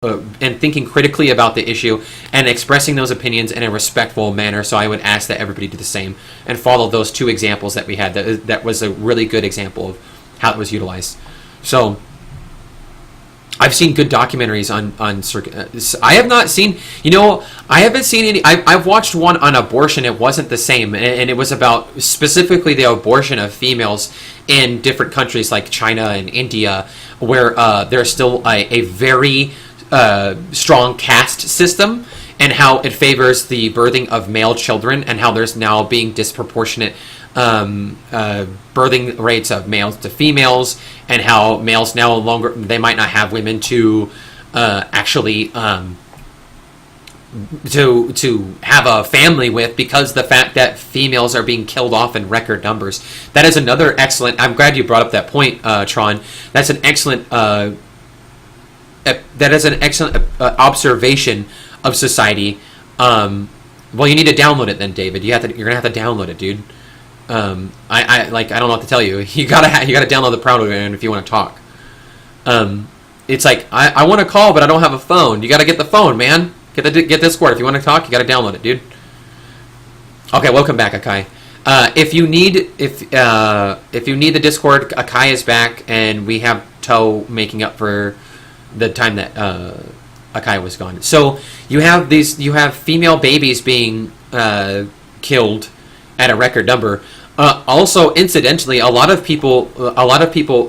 and thinking critically about the issue and expressing those opinions in a respectful manner. So I would ask that everybody do the same and follow those two examples that we had. That was a really good example of how it was utilized. So I've seen good documentaries on I have not seen, I haven't seen any. I've watched one on abortion. It wasn't the same, and it was about specifically the abortion of females in different countries like China and India, where there's still a very strong caste system, and how it favors the birthing of male children, and how there's now being disproportionate birthing rates of males to females, and how males no longer, they might not have women to actually to have a family with, because the fact that females are being killed off in record numbers. That is another excellent, I'm glad you brought up that point, Tron. That's an excellent observation of society. Well, you need to download it then, David. You're gonna have to download it, dude. I don't know what to tell you. You gotta download the program if you want to talk. It's like I want to call, but I don't have a phone. You gotta get the phone, man. Get Discord. If you want to talk, you gotta download it, dude. Okay, welcome back, Akai. If you need the Discord, Akai is back, and we have Toe making up for the time that Akai was gone. So you have female babies being killed at a record number. Also, incidentally, a lot of people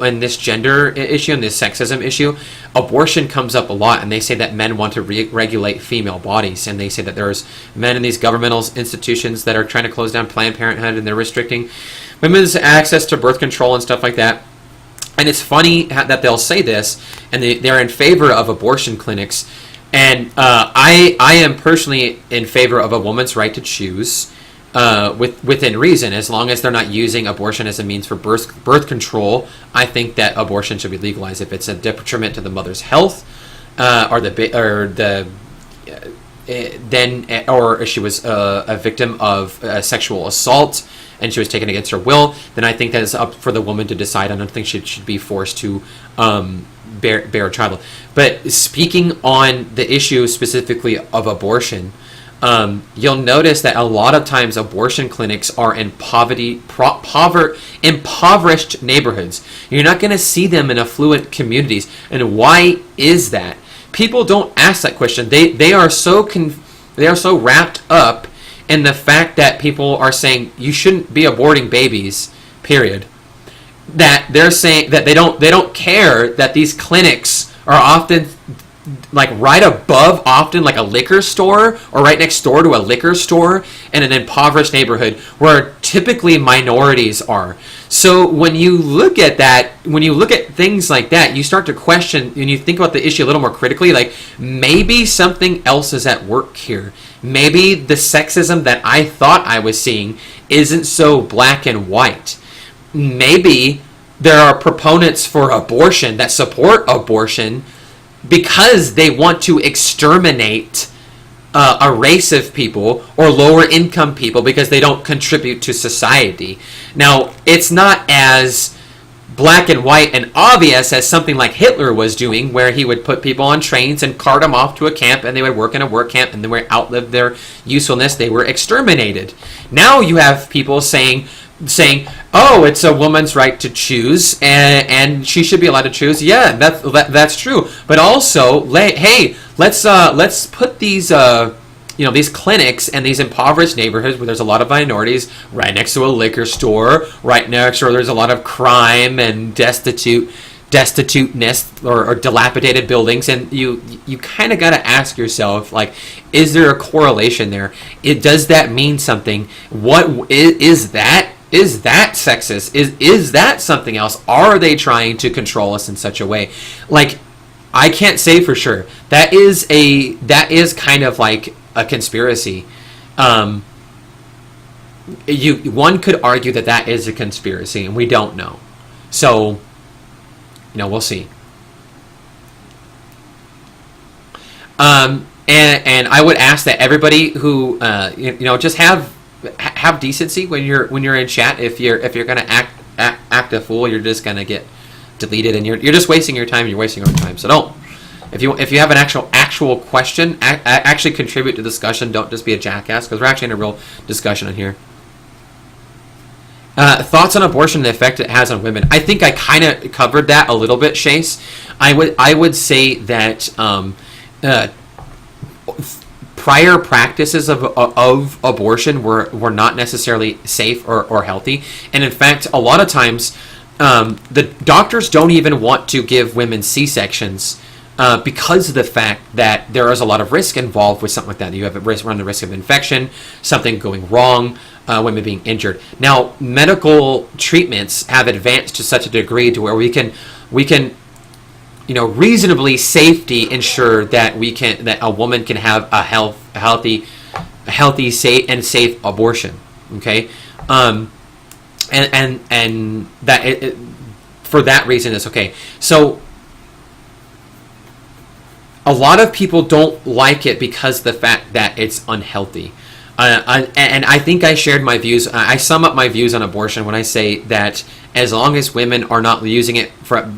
in this gender issue and this sexism issue, abortion comes up a lot, and they say that men want to regulate female bodies, and they say that there's men in these governmental institutions that are trying to close down Planned Parenthood, and they're restricting women's access to birth control and stuff like that. And it's funny that they'll say this, and they're in favor of abortion clinics. And I am personally in favor of a woman's right to choose, within reason, as long as they're not using abortion as a means for birth control. I think that abortion should be legalized if it's a detriment to the mother's health, or if she was a victim of sexual assault and she was taken against her will, then I think that is up for the woman to decide. I don't think she should be forced to bear a child. But speaking on the issue specifically of abortion, you'll notice that a lot of times abortion clinics are in impoverished neighborhoods. You're not going to see them in affluent communities. And why is that? People don't ask that question. They are so wrapped up in the fact that people are saying you shouldn't be aborting babies, period, that they're saying that they don't care that these clinics are often like right above, often like a liquor store, or right next door to a liquor store in an impoverished neighborhood where typically minorities are. So when you look at that, when you look at things like that, you start to question, and you think about the issue a little more critically, like maybe something else is at work here. Maybe the sexism that I thought I was seeing isn't so black and white. Maybe there are proponents for abortion that support abortion because they want to exterminate a race of people or lower income people because they don't contribute to society. Now, it's not as black and white and obvious as something like Hitler was doing, where he would put people on trains and cart them off to a camp, and they would work in a work camp, and they would outlive their usefulness. They were exterminated. Now you have people saying, oh, it's a woman's right to choose, and she should be allowed to choose. Yeah, that's true. But also, hey, let's put these these clinics and these impoverished neighborhoods where there's a lot of minorities, right next to a liquor store, right next where there's a lot of crime and destituteness or dilapidated buildings, and you kind of got to ask yourself, like, is there a correlation there? Does that mean something? What is that? Is that sexist? Is that something else? Are they trying to control us in such a way? Like, I can't say for sure. That is kind of like a conspiracy. One could argue that is a conspiracy, and we don't know. So, we'll see. And I would ask that everybody who just have decency when you're in chat. If you're gonna act a fool, you're just gonna get deleted, and you're just wasting your time. You're wasting our time. So If you have an actual question, actually contribute to the discussion. Don't just be a jackass, because we're actually in a real discussion in here. Thoughts on abortion and the effect it has on women. I think I kind of covered that a little bit, Chase. I would say that prior practices of abortion were not necessarily safe or healthy. And in fact, a lot of times, the doctors don't even want to give women C-sections because of the fact that there is a lot of risk involved with something like that. You have run the risk of infection, something going wrong, women being injured. Now, medical treatments have advanced to such a degree to where we can reasonably safety ensure that a woman can have a healthy, safe abortion. Okay, and that for that reason it's okay. So a lot of people don't like it because of the fact that it's unhealthy. And I think I shared my views. I sum up my views on abortion when I say that as long as women are not using it for,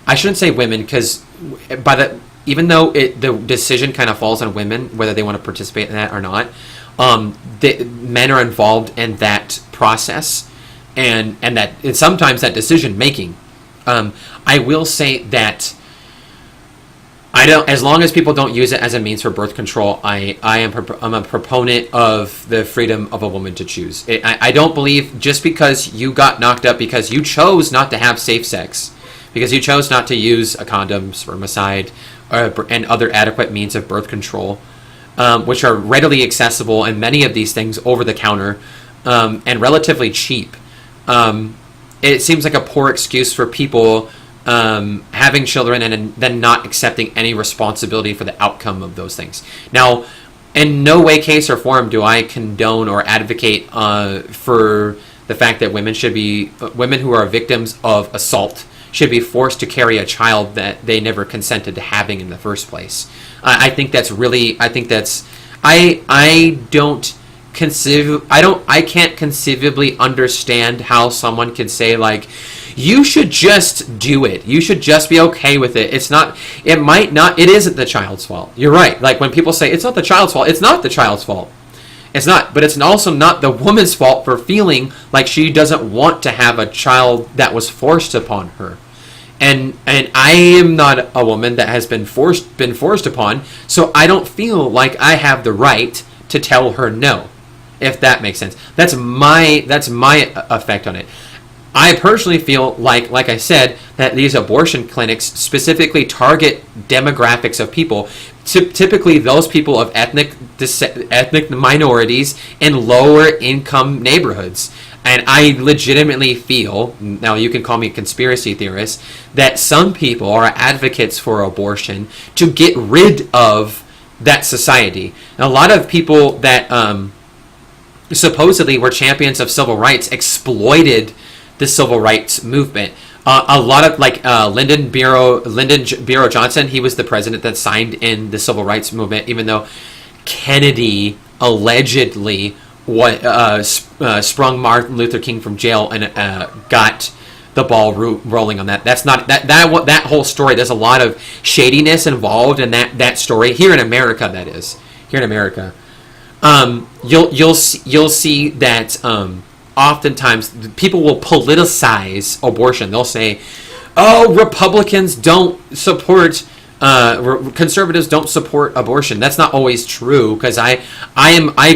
I shouldn't say women, because even though the decision kind of falls on women whether they want to participate in that or not, men are involved in that process and sometimes that decision making. I will say that as long as people don't use it as a means for birth control, I'm a proponent of the freedom of a woman to choose. I don't believe just because you got knocked up because you chose not to have safe sex, because you chose not to use a condom, spermicide, and other adequate means of birth control, which are readily accessible, and many of these things over the counter, and relatively cheap. It seems like a poor excuse for people having children and then not accepting any responsibility for the outcome of those things. Now, in no way, case, or form do I condone or advocate for the fact that women who are victims of assault should be forced to carry a child that they never consented to having in the first place. I can't conceivably understand how someone can say, like, you should just do it. You should just be okay with it. It isn't the child's fault. You're right. Like, when people say it's not the child's fault, it's not the child's fault. It's not, but it's also not the woman's fault for feeling like she doesn't want to have a child that was forced upon her. And I am not a woman that has been forced upon, so I don't feel like I have the right to tell her no, if that makes sense. That's my effect on it. I personally feel like I said, that these abortion clinics specifically target demographics of people, typically those people of ethnic minorities in lower income neighborhoods. And I legitimately feel, now you can call me a conspiracy theorist, that some people are advocates for abortion to get rid of that society. And a lot of people that supposedly were champions of civil rights exploited the civil rights movement. A lot of, like, Lyndon Bureau Johnson, he was the president that signed in the civil rights movement, even though Kennedy allegedly sprung Martin Luther King from jail and got the ball rolling on that. That's not that whole story. There's a lot of shadiness involved in that story here in America. That is here in America. You'll see that oftentimes people will politicize abortion. They'll say, "Oh, Republicans don't support." Conservatives don't support abortion. That's not always true, because I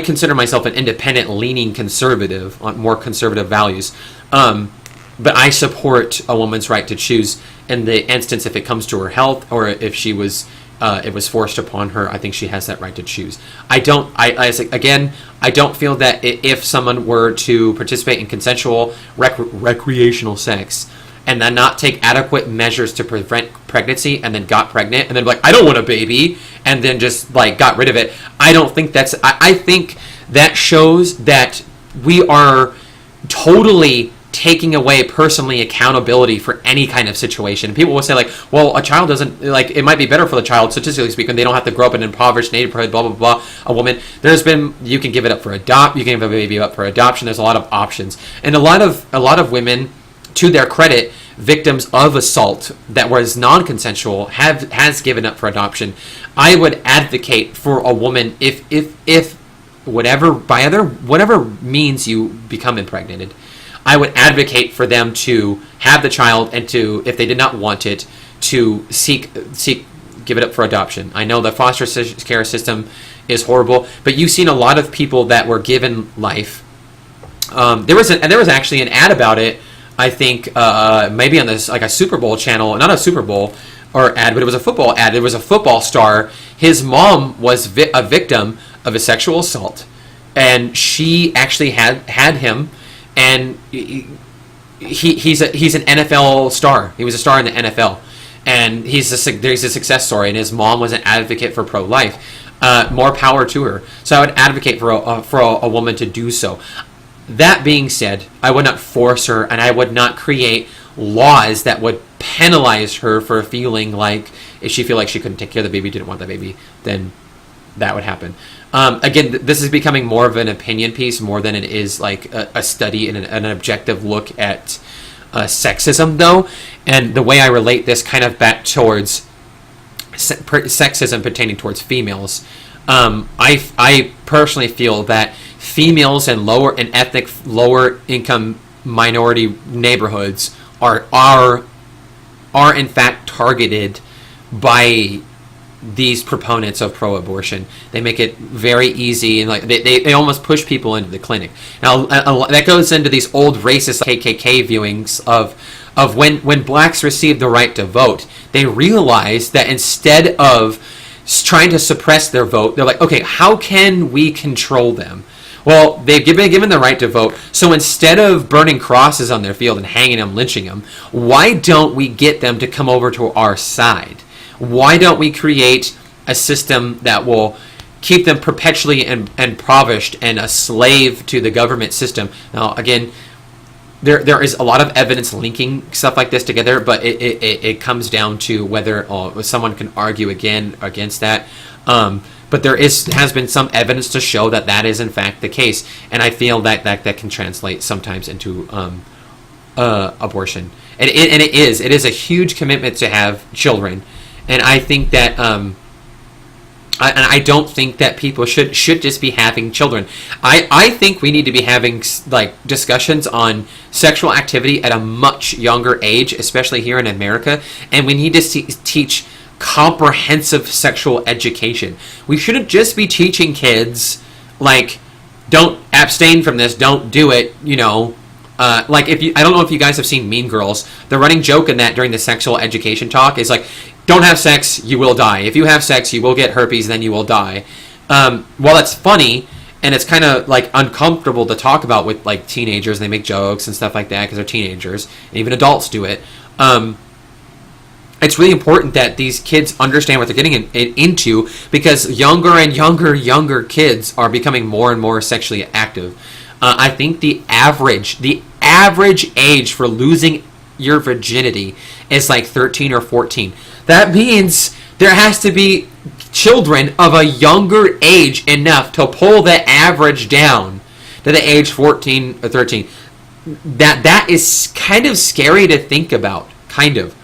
consider myself an independent leaning conservative on more conservative values, but I support a woman's right to choose in the instance if it comes to her health or if she was it was forced upon her. I think she has that right to choose. I don't feel that if someone were to participate in consensual recreational sex and then not take adequate measures to prevent pregnancy and then got pregnant and then be like, I don't want a baby, and then just like got rid of it, I don't think that's, I think that shows that we are totally taking away personally accountability for any kind of situation. People will say, like, well, a child doesn't, like, it might be better for the child, statistically speaking, they don't have to grow up in an impoverished neighborhood, blah, blah, blah. A woman, you can give it up for you can give a baby up for adoption. There's a lot of options. And a lot of women, to their credit, victims of assault that was non-consensual has given up for adoption. I would advocate for a woman, if whatever means you become impregnated, I would advocate for them to have the child, and to, if they did not want it, to give it up for adoption. I know the foster care system is horrible, but you've seen a lot of people that were given life. There was actually an ad about it. I think maybe on this, like a Super Bowl channel, not a Super Bowl or ad, but it was a football ad. There was a football star. His mom was a victim of a sexual assault, and she actually had him, and he's an NFL star. He was a star in the NFL, and there's a success story. And his mom was an advocate for pro-life. More power to her. So I would advocate for a woman to do so. That being said, I would not force her, and I would not create laws that would penalize her for feeling like, if she feel like she couldn't take care of the baby, didn't want the baby, then that would happen. Again, this is becoming more of an opinion piece more than it is like a study and an objective look at sexism, though. And the way I relate this kind of back towards sexism pertaining towards females, I personally feel that females in ethnic lower income minority neighborhoods are in fact targeted by these proponents of pro-abortion. They make it very easy, and like they almost push people into the clinic. Now that goes into these old racist KKK viewings of when blacks received the right to vote. They realized that instead of trying to suppress their vote, they're like, okay, how can we control them? Well, they've been given the right to vote, so instead of burning crosses on their field and hanging them, lynching them, why don't we get them to come over to our side? Why don't we create a system that will keep them perpetually impoverished and a slave to the government system? Now, again, there is a lot of evidence linking stuff like this together, but it comes down to whether someone can argue against that. But there has been some evidence to show that is in fact the case, and I feel that can translate sometimes into abortion. And it is a huge commitment to have children, and I think that I don't think that people should just be having children. I think we need to be having like discussions on sexual activity at a much younger age, especially here in America, and we need to teach comprehensive sexual education. We shouldn't just be teaching kids like, don't abstain from this, don't do it, like I don't know if you guys have seen Mean Girls. The running joke in that during the sexual education talk is like, don't have sex, you will die. If you have sex, you will get herpes, then you will die. While that's funny, and it's kind of like uncomfortable to talk about with like teenagers, and they make jokes and stuff like that because they're teenagers, and even adults do it. It's really important that these kids understand what they're getting into, because younger and younger kids are becoming more and more sexually active. I think the average age for losing your virginity is like 13 or 14. That means there has to be children of a younger age enough to pull the average down to the age 14 or 13. That is kind of scary to think about, kind of.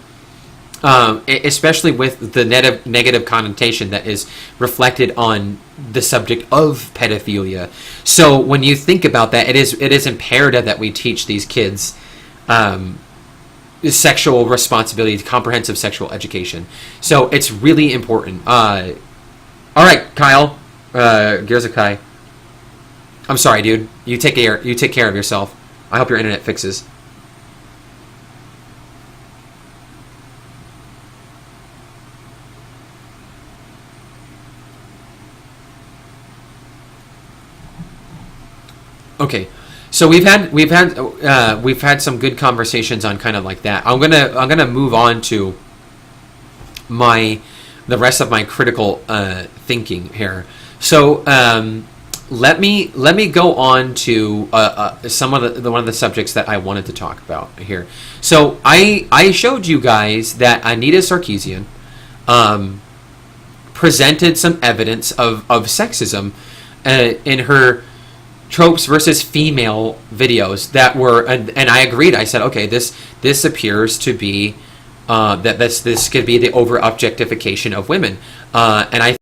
Especially with the negative connotation that is reflected on the subject of pedophilia. So when you think about that, it is imperative that we teach these kids sexual responsibility, comprehensive sexual education. So it's really important. All right, Kyle, Gears of Kai. I'm sorry, dude. You take care of yourself. I hope your internet fixes. Okay, so we've had some good conversations on kind of like that. I'm gonna move on to the rest of my critical thinking here. So let me go on to some of one of the subjects that I wanted to talk about here. So I showed you guys that Anita Sarkeesian presented some evidence of sexism in her tropes versus female videos that were, and I agreed. I said, okay, this appears to be that this could be the over objectification of women, and I